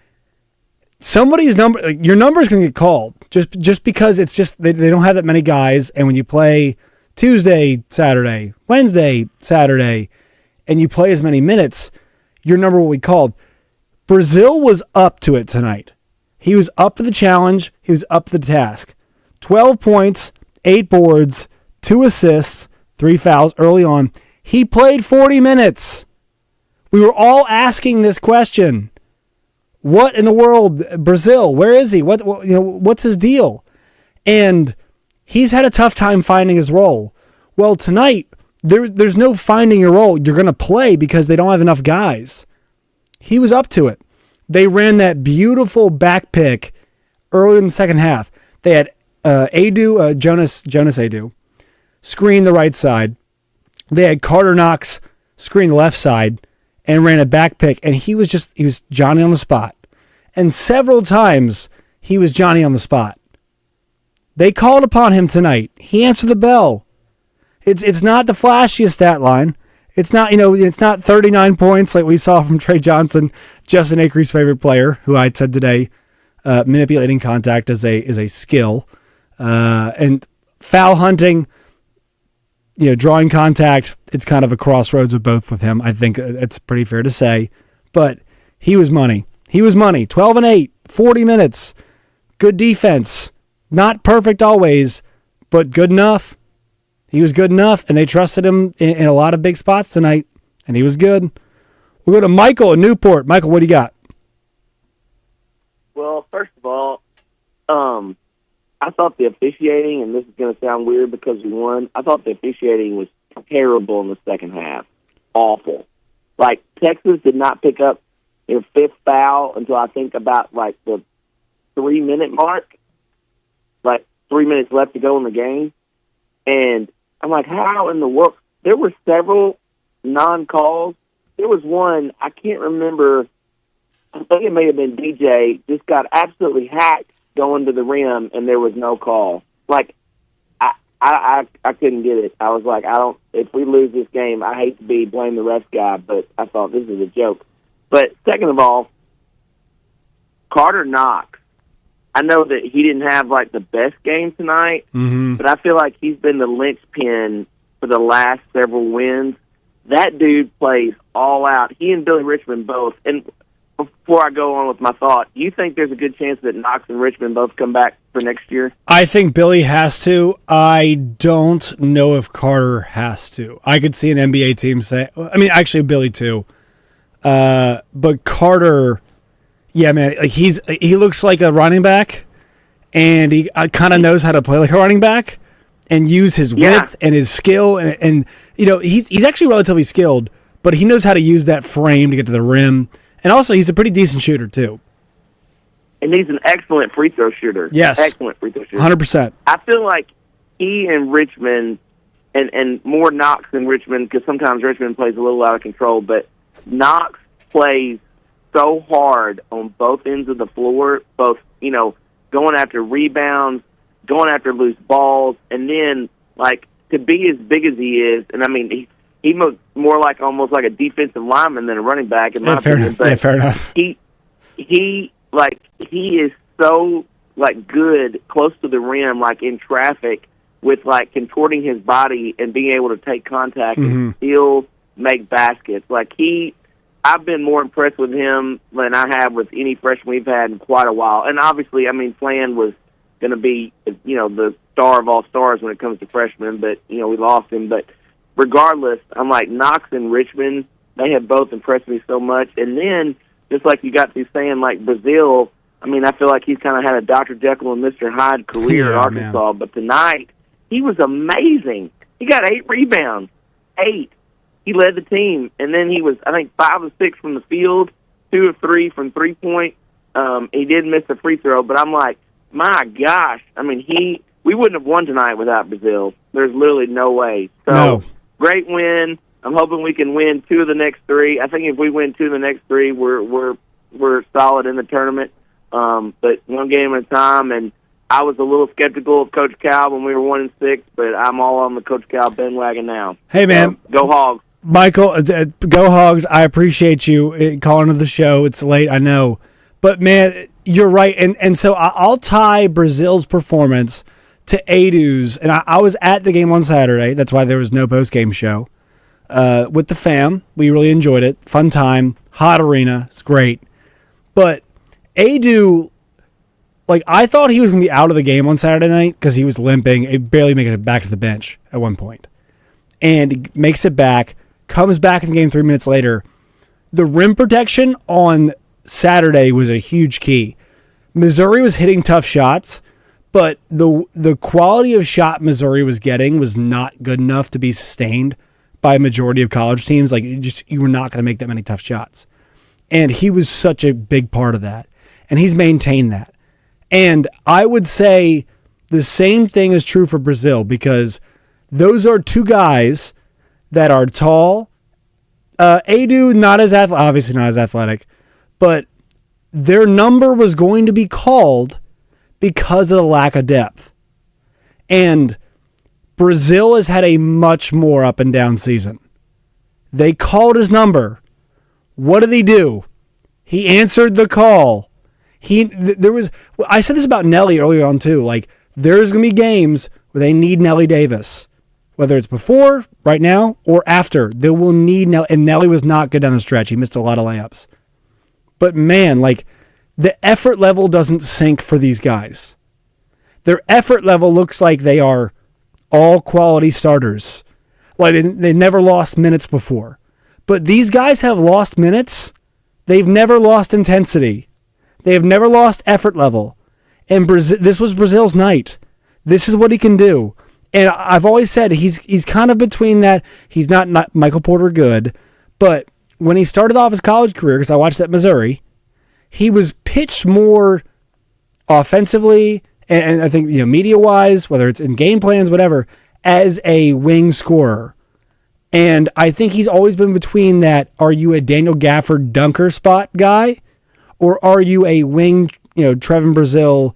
somebody's number, your number is going to get called just because it's just, they don't have that many guys. And when you play Tuesday, Saturday, Wednesday, Saturday, and you play as many minutes, your number will be called. Brazil was up to it tonight. He was up for the challenge. He was up for the task. 12 points, 8 boards, 2 assists, 3 fouls early on. He played 40 minutes. We were all asking this question. What in the world, Brazil? Where is he? What's his deal? And he's had a tough time finding his role. Well, tonight, there's no finding your role. You're going to play because they don't have enough guys. He was up to it. They ran that beautiful back pick early in the second half. They had Jonas Adu screen the right side. They had Carter Knox screen the left side and ran a back pick, and he was Johnny on the spot. And several times he was Johnny on the spot. They called upon him tonight. He answered the bell. It's not the flashiest stat line. It's not, it's not 39 points like we saw from Trey Johnson, Justin Acree's favorite player, who I said today, manipulating contact is a skill. And foul hunting, drawing contact, it's kind of a crossroads of both with him. I think it's pretty fair to say. But he was money. 12 and 8, 40 minutes. Good defense. Not perfect always, but good enough. He was good enough, and they trusted him in a lot of big spots tonight, and he was good. We'll go to Michael in Newport. Michael, what do you got? Well, first of all, I thought the officiating, and this is going to sound weird because we won, I thought the officiating was terrible in the second half. Awful. Like, Texas did not pick up their 5th foul until I think about, the 3-minute mark. 3 minutes left to go in the game. And I'm like, how in the world? There were several non-calls. There was one, I can't remember, I think it may have been DJ, just got absolutely hacked going to the rim, and there was no call. I couldn't get it. I was like, if we lose this game, I hate to blame the ref guy, but I thought this is a joke. But second of all, Carter Knox, I know that he didn't have, the best game tonight, but I feel like he's been the linchpin for the last several wins. That dude plays all out. He and Billy Richmond both. And before I go on with my thought, do you think there's a good chance that Knox and Richmond both come back for next year? I think Billy has to. I don't know if Carter has to. I could see an NBA team say, actually Billy too. But Carter, yeah, man, he looks like a running back, and he kind of knows how to play like a running back and use his width and his skill, and he's actually relatively skilled, but he knows how to use that frame to get to the rim, and also he's a pretty decent shooter too. And he's an excellent free throw shooter. Yes, excellent free throw shooter. 100%. I feel like he and Richmond, and more Knox than Richmond, because sometimes Richmond plays a little out of control, but Knox plays so hard on both ends of the floor, both, going after rebounds, going after loose balls, and then, like, to be as big as he is, and I mean, he was more like almost like a defensive lineman than a running back, in my opinion. But fair enough. He is so, like, good close to the rim, like in traffic, with, like, contorting his body and being able to take contact and still make baskets. Like, I've been more impressed with him than I have with any freshman we've had in quite a while. And obviously, I mean, Flan was going to be, the star of all stars when it comes to freshmen, but, we lost him. But regardless, I'm like, Knox and Richmond, they have both impressed me so much. And then, just like you got to saying, like, Brazile, I mean, I feel like he's kind of had a Dr. Jekyll and Mr. Hyde career at Arkansas, but tonight, he was amazing. He got 8 rebounds. 8. He led the team, and then he was, I think, 5 of 6 from the field, 2 of 3 from three-point. He did miss a free throw, but I'm like, my gosh. I mean, we wouldn't have won tonight without Brazile. There's literally no way. So, Great win. I'm hoping we can win 2 of the next 3. I think if we win 2 of the next 3, we're solid in the tournament. But one game at a time, and I was a little skeptical of Coach Cal when we were 1-6, but I'm all on the Coach Cal bandwagon now. Hey, man. So, go Hogs. Michael, go Hogs. I appreciate you calling to the show. It's late, I know. But, man, you're right. And so I'll tie Brazile's performance to Adu's. And I was at the game on Saturday. That's why there was no post-game show. With the fam. We really enjoyed it. Fun time. Hot arena. It's great. But Adu, like, I thought he was going to be out of the game on Saturday night because he was limping, barely making it back to the bench at one point. And he makes it back, comes back in the game 3 minutes later. The rim protection on Saturday was a huge key. Missouri was hitting tough shots, but the quality of shot Missouri was getting was not good enough to be sustained by a majority of college teams. Like, you were not going to make that many tough shots. And he was such a big part of that. And he's maintained that. And I would say the same thing is true for Brazile, because those are 2 guys that are tall. Adu, obviously not as athletic, but their number was going to be called because of the lack of depth. And Brazile has had a much more up and down season. They called his number. What did he do? He answered the call. I said this about Nelly earlier on too. Like, there's going to be games where they need Nelly Davis, whether it's before, right now, or after. They will need Nelly, and Nelly was not good down the stretch. He missed a lot of layups. But man, like, the effort level doesn't sink for these guys. Their effort level looks like they are all quality starters. Like, they never lost minutes before. But these guys have lost minutes. They've never lost intensity. They have never lost effort level. And this was Brazile's night. This is what he can do. And I've always said he's kind of between that. He's not Michael Porter good, but when he started off his college career, because I watched at Missouri, he was pitched more offensively, and I think, media-wise, whether it's in game plans, whatever, as a wing scorer. And I think he's always been between that, are you a Daniel Gafford dunker spot guy, or are you a wing, Trevin Brazile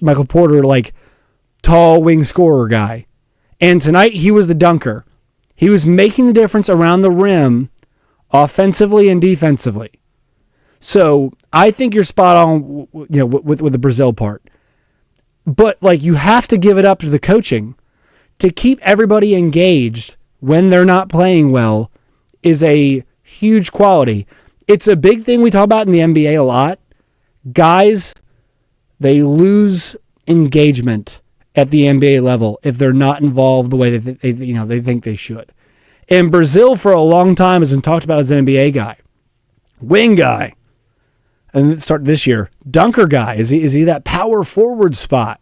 / Michael Porter, like, tall wing scorer guy. And tonight he was the dunker. He was making the difference around the rim offensively and defensively. So I think you're spot on, with the Brazile part. But, like, you have to give it up to the coaching. To keep everybody engaged when they're not playing well is a huge quality. It's a big thing we talk about in the NBA a lot. Guys, they lose engagement at the NBA level if they're not involved the way that they think they should. And Brazile for a long time has been talked about as an NBA guy, wing guy, and start this year, dunker guy. Is he that power forward spot?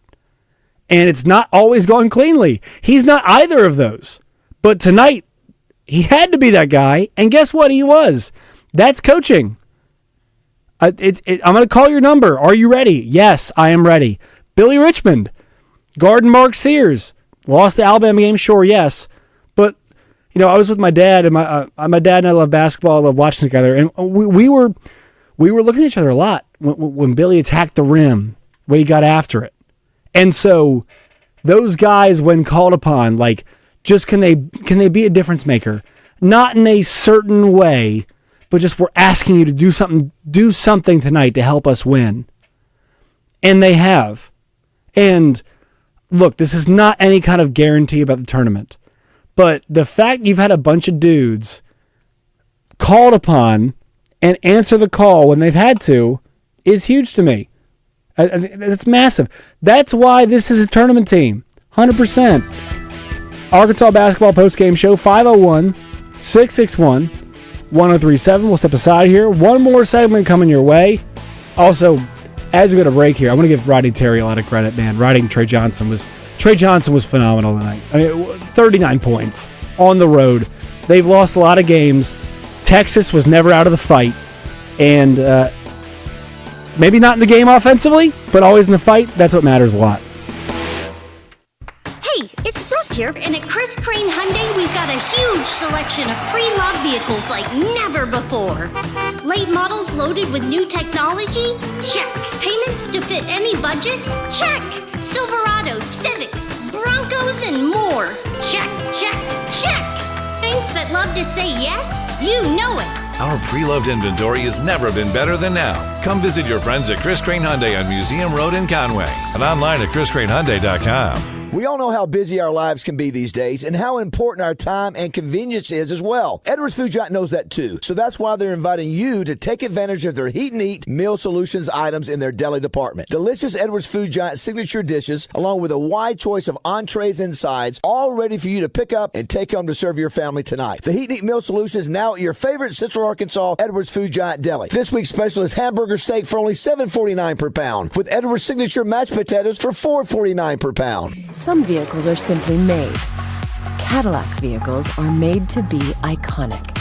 And it's not always going cleanly. He's not either of those. But tonight, he had to be that guy, and guess what? He was. That's coaching. I'm going to call your number. Are you ready? Yes, I am ready. Billy Richmond, guarding Mark Sears, lost the Alabama game. Sure, yes, but I was with my dad, and my dad and I love basketball. I love watching together, and we were looking at each other a lot when Billy attacked the rim, when he got after it, And so those guys, when called upon, like, just can they be a difference maker? Not in a certain way, but just we're asking you to do something tonight to help us win. And they have. And look, this is not any kind of guarantee about the tournament. But the fact you've had a bunch of dudes called upon and answer the call when they've had to is huge to me. That's massive. That's why this is a tournament team. 100%. Arkansas Basketball Postgame Show, 501-661-1037. We'll step aside here. One more segment coming your way. Also, as we go to break here, I want to give Rodney Terry a lot of credit, man. Riding Trey Johnson was phenomenal tonight. I mean, 39 points on the road. They've lost a lot of games. Texas was never out of the fight. And maybe not in the game offensively, but always in the fight. That's what matters a lot. Hey, it's Brooke here, and at Chris Crane Hyundai, we've got a huge selection of pre-loved vehicles like never before. Late models loaded with new technology? Check. Payments to fit any budget? Check. Silverados, Civics, Broncos, and more. Check, check, check. Banks that love to say yes? You know it. Our pre-loved inventory has never been better than now. Come visit your friends at Chris Crane Hyundai on Museum Road in Conway and online at chriscranehyundai.com. We all know how busy our lives can be these days and how important our time and convenience is as well. Edwards Food Giant knows that too. So that's why they're inviting you to take advantage of their Heat and Eat meal solutions items in their deli department. Delicious Edwards Food Giant signature dishes, along with a wide choice of entrees and sides, all ready for you to pick up and take home to serve your family tonight. The Heat and Eat meal solution is now at your favorite Central Arkansas Edwards Food Giant deli. This week's special is hamburger steak for only $7.49 per pound, with Edwards signature mashed potatoes for $4.49 per pound. Some vehicles are simply made. Cadillac vehicles are made to be iconic.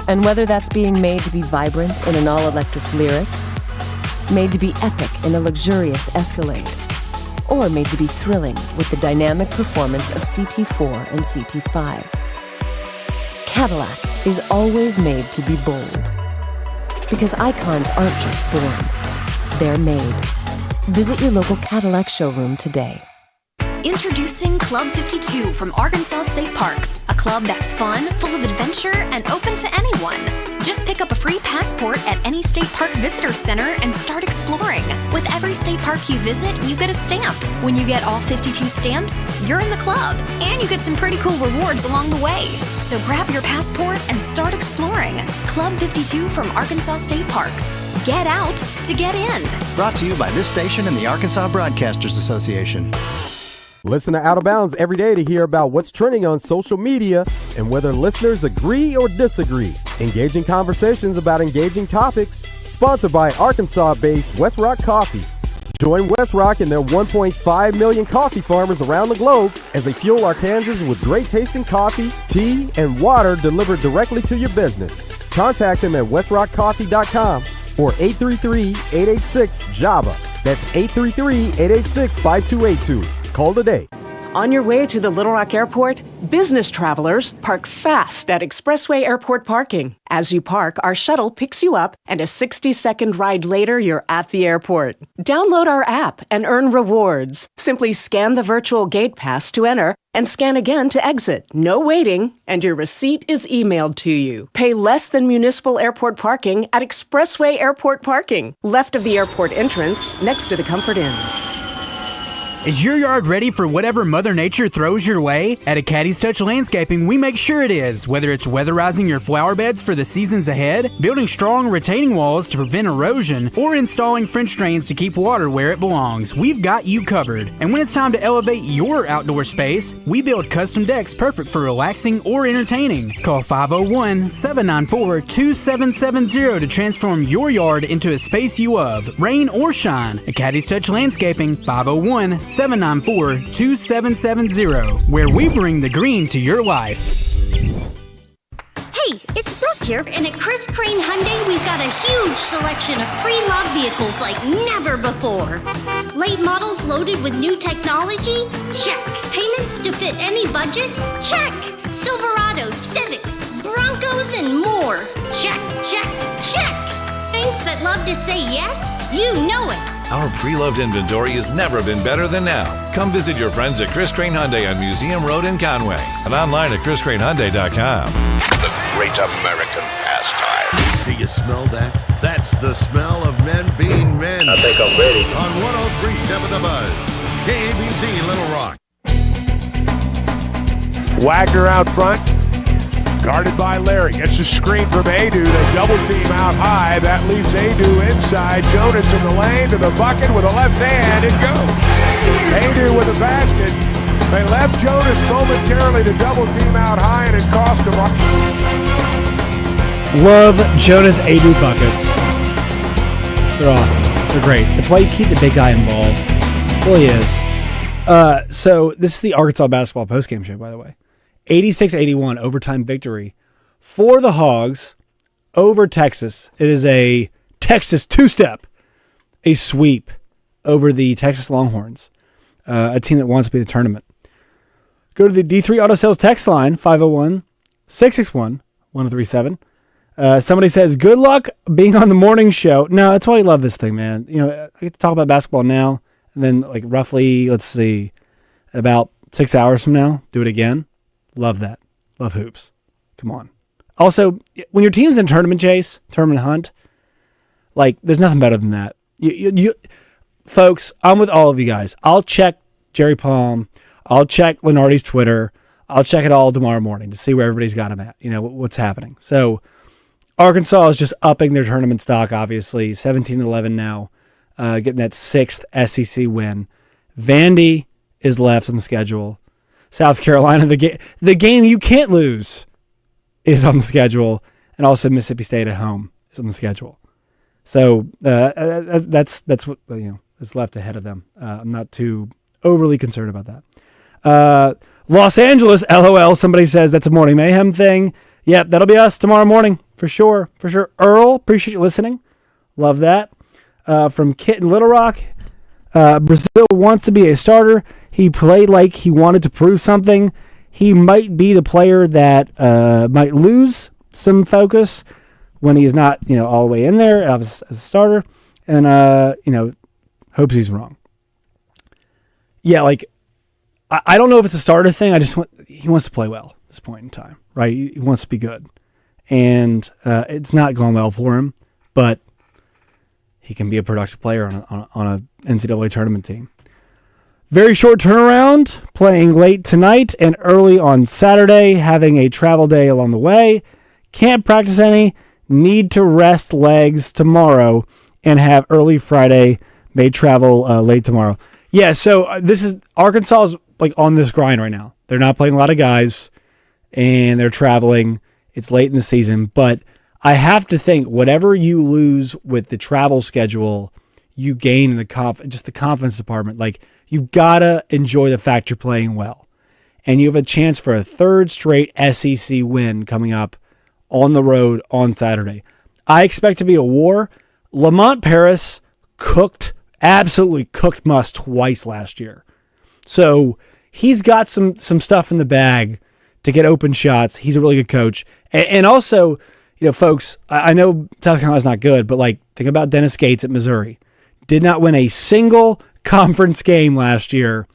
And whether that's being made to be vibrant in an all-electric Lyriq, made to be epic in a luxurious Escalade, or made to be thrilling with the dynamic performance of CT4 and CT5, Cadillac is always made to be bold. Because icons aren't just born, they're made. Visit your local Cadillac showroom today. Introducing Club 52 from Arkansas State Parks, a club that's fun, full of adventure, and open to anyone. Just pick up a free passport at any state park visitor center and start exploring. With every state park you visit, you get a stamp. When you get all 52 stamps, you're in the club, and you get some pretty cool rewards along the way. So grab your passport and start exploring. Club 52 from Arkansas State Parks. Get out to get in. Brought to you by this station and the Arkansas Broadcasters Association. Listen to Out of Bounds every day to hear about what's trending on social media and whether listeners agree or disagree. Engaging conversations about engaging topics. Sponsored by Arkansas-based West Rock Coffee. Join West Rock and their 1.5 million coffee farmers around the globe as they fuel Arkansans with great-tasting coffee, tea, and water delivered directly to your business. Contact them at westrockcoffee.com or 833-886-JAVA. That's 833-886-5282. Call today. On your way to the Little Rock Airport, business travelers park fast at Expressway Airport parking. As you park, our shuttle picks you up, and a 60-second ride later, you're at the airport. Download our app and earn rewards. Simply scan the virtual gate pass to enter and scan again to exit. No waiting, and your receipt is emailed to you. Pay less than municipal airport parking at Expressway Airport parking, left of the airport entrance, next to the Comfort Inn. Is your yard ready for whatever Mother Nature throws your way? At Acadie's Touch Landscaping, we make sure it is. Whether it's weatherizing your flower beds for the seasons ahead, building strong retaining walls to prevent erosion, or installing French drains to keep water where it belongs, we've got you covered. And when it's time to elevate your outdoor space, we build custom decks perfect for relaxing or entertaining. Call 501-794-2770 to transform your yard into a space you love, rain or shine. Acadie's Touch Landscaping, 501-794-2770, where we bring the green to your life. Hey, it's Brooke here, and at Chris Crane Hyundai, we've got a huge selection of pre-loved vehicles like never before. Late models loaded with new technology? Check. Payments to fit any budget? Check. Silverados, Civics, Broncos, and more. Check, check, check. Banks that love to say yes? You know it. Our pre-loved inventory has never been better than now. Come visit your friends at Chris Crane Hyundai on Museum Road in Conway and online at chriscranehyundai.com. The great American pastime. Do you smell that? That's the smell of men being men. I think I'm ready. On 103.7 The Buzz, KABC Little Rock. Wagner out front, guarded by Larry. Gets a screen from Adu. They double team out high. That leaves Adu inside. Jonas in the lane to the bucket with a left hand. It goes. Adu with a basket. They left Jonas momentarily to double team out high, and it cost him. Love Jonas Adu buckets. They're awesome. They're great. That's why you keep the big guy involved. It really is. So this is the Arkansas basketball postgame show, by the way. 86-81 overtime victory for the Hogs over Texas. It is a Texas two-step, a sweep over the Texas Longhorns, a team that wants to be in the tournament. Go to the D3 Auto Sales text line, 501-661-1037. Somebody says, good luck being on the morning show. No, that's why I love this thing, man. You know, I get to talk about basketball now, and then like roughly, let's see, about 6 hours from now, do it again. Love that. Love hoops. Come on. Also, when your team's in tournament chase, tournament hunt, like there's nothing better than that. You folks, I'm with all of you guys. I'll check Jerry Palm. I'll check Lenardi's Twitter. I'll check it all tomorrow morning to see where everybody's got them at. You know, what's happening. So Arkansas is just upping their tournament stock, obviously. 17-11 now, getting that 6th SEC win. Vandy is left on the schedule. South Carolina, the game you can't lose, is on the schedule, and also Mississippi State at home is on the schedule. So that's what is left ahead of them. I'm not too overly concerned about that. Los Angeles, LOL. Somebody says that's a Morning Mayhem thing. Yep, that'll be us tomorrow morning for sure. For sure. Earl, appreciate you listening. Love that. From Kit in Little Rock. Brazil wants to be a starter. He played like he wanted to prove something. He might be the player that might lose some focus when he is not, all the way in there as a starter. And, hopes he's wrong. Yeah, like, I don't know if it's a starter thing. He wants to play well at this point in time, right? He wants to be good. And it's not going well for him, but he can be a productive player on a NCAA tournament team. Very short turnaround, playing late tonight and early on Saturday, having a travel day along the way. Can't practice any, need to rest legs tomorrow, and have early Friday, may travel late tomorrow. Yeah, so this is Arkansas is like on this grind right now. They're not playing a lot of guys, and they're traveling. It's late in the season, but I have to think whatever you lose with the travel schedule, you gain in the confidence department. Like, you've got to enjoy the fact you're playing well. And you have a chance for a third straight SEC win coming up on the road on Saturday. I expect to be a war. Lamont Paris absolutely cooked Muss twice last year. So he's got some stuff in the bag to get open shots. He's a really good coach. And also, folks, I know South Carolina's not good, but think about Dennis Gates at Missouri. Did not win a single conference game last year.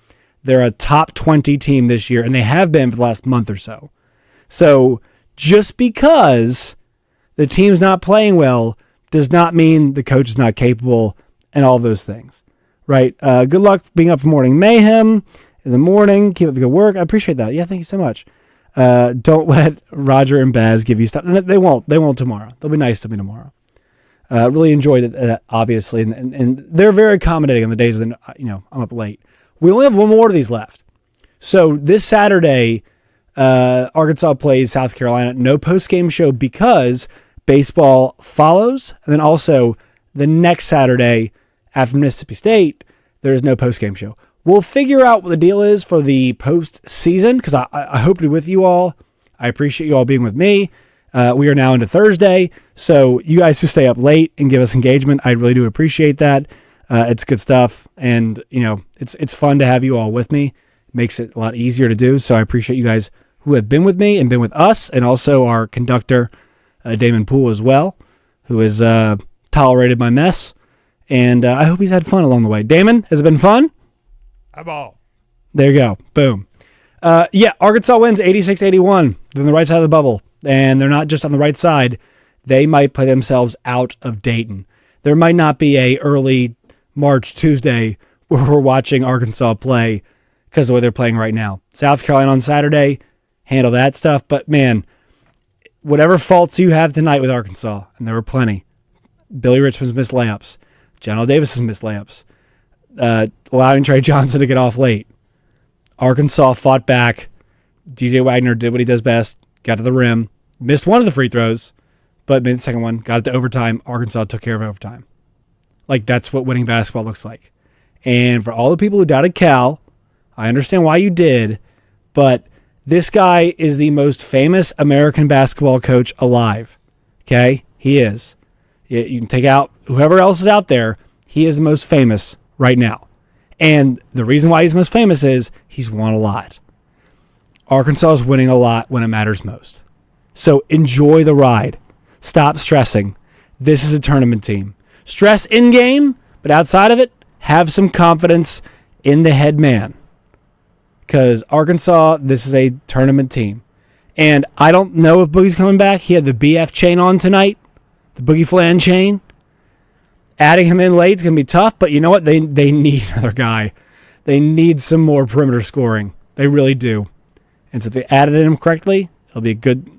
They're a top 20 team this year, and they have been for the last month or so. So just because the team's not playing well does not mean the coach is not capable and all those things, right? Good luck being up for Morning Mayhem in the morning. Keep up the good work. I appreciate that. Yeah, thank you so much. Don't let Roger and Baz give you stuff. They won't. They won't tomorrow. They'll be nice to me tomorrow. Really enjoyed it, obviously, and they're very accommodating on the days that I'm up late. We only have one more of these left. So this Saturday, Arkansas plays South Carolina. No post-game show because baseball follows, and then also the next Saturday after Mississippi State, there is no post-game show. We'll figure out what the deal is for the postseason because I hope to be with you all. I appreciate you all being with me. We are now into Thursday, so you guys who stay up late and give us engagement, I really do appreciate that. It's good stuff, and it's fun to have you all with me. It makes it a lot easier to do, so I appreciate you guys who have been with me and been with us, and also our conductor, Damon Poole as well, who has tolerated my mess And I hope he's had fun along the way. Damon, has it been fun? I'm all. There you go. Boom. Arkansas wins 86-81. They're on the right side of the bubble. And they're not just on the right side. They might play themselves out of Dayton. There might not be a early March Tuesday where we're watching Arkansas play because of the way they're playing right now. South Carolina on Saturday, handle that stuff. But, man, whatever faults you have tonight with Arkansas, and there were plenty. Billy Richmond's missed layups. General Davis's missed layups. Allowing Trey Johnson to get off late. Arkansas fought back. DJ Wagner did what he does best. Got to the rim. Missed one of the free throws, but made the second one. Got it to overtime. Arkansas took care of overtime. Like, that's what winning basketball looks like. And for all the people who doubted Cal, I understand why you did, but this guy is the most famous American basketball coach alive. Okay? He is. You can take out whoever else is out there. He is the most famous right now. And the reason why he's most famous is he's won a lot. Arkansas is winning a lot when it matters most. So enjoy the ride. Stop stressing. This is a tournament team. Stress in game, but outside of it, have some confidence in the head man. Because Arkansas, this is a tournament team. And I don't know if Boogie's coming back. He had the BF chain on tonight, the Boogie Flan chain. Adding him in late is going to be tough, but you know what? They need another guy. They need some more perimeter scoring. They really do. And so if they added him correctly, it'll be a good,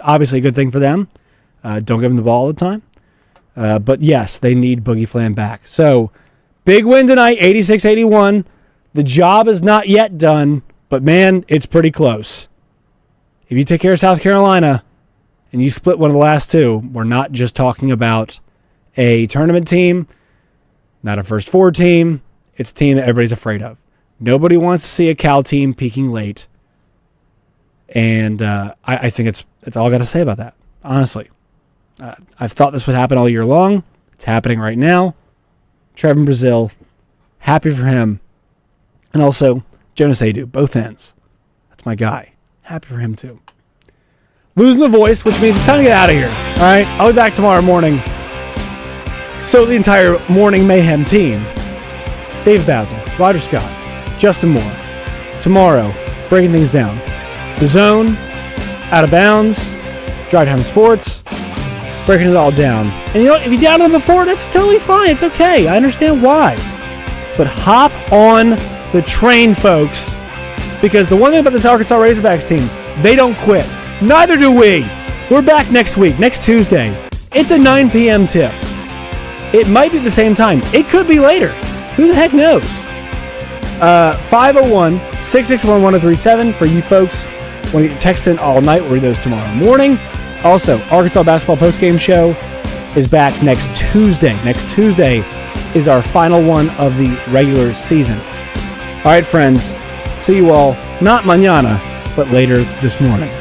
obviously a good thing for them. Don't give him the ball all the time. But yes, they need Boogie Flan back. So, big win tonight, 86-81. The job is not yet done, but man, it's pretty close. If you take care of South Carolina and you split one of the last two, we're not just talking about a tournament team, not a first four team. It's a team that everybody's afraid of. Nobody wants to see a Cal team peaking late. And I think it's all I got to say about that, honestly. I've thought this would happen all year long. It's happening right now. Trevin Brazile, happy for him. And also, Jonas Adu, both ends. That's my guy. Happy for him, too. Losing the voice, which means it's time to get out of here. All right? I'll be back tomorrow morning. So the entire Morning Mayhem team, Dave Bowser, Roger Scott, Justin Moore, tomorrow, breaking things down. The Zone, Out of Bounds, Drive Time Sports, breaking it all down. And you know what? If you doubted them before, that's totally fine. It's okay. I understand why. But hop on the train, folks, because the one thing about this Arkansas Razorbacks team, they don't quit. Neither do we. We're back next week, next Tuesday. It's a 9 p.m. tip. It might be the same time. It could be later. Who the heck knows? 501-661-1037 for you folks. Want to get text in all night. We'll read those tomorrow morning. Also, Arkansas Basketball Postgame Show is back next Tuesday. Next Tuesday is our final one of the regular season. All right, friends. See you all, not mañana, but later this morning.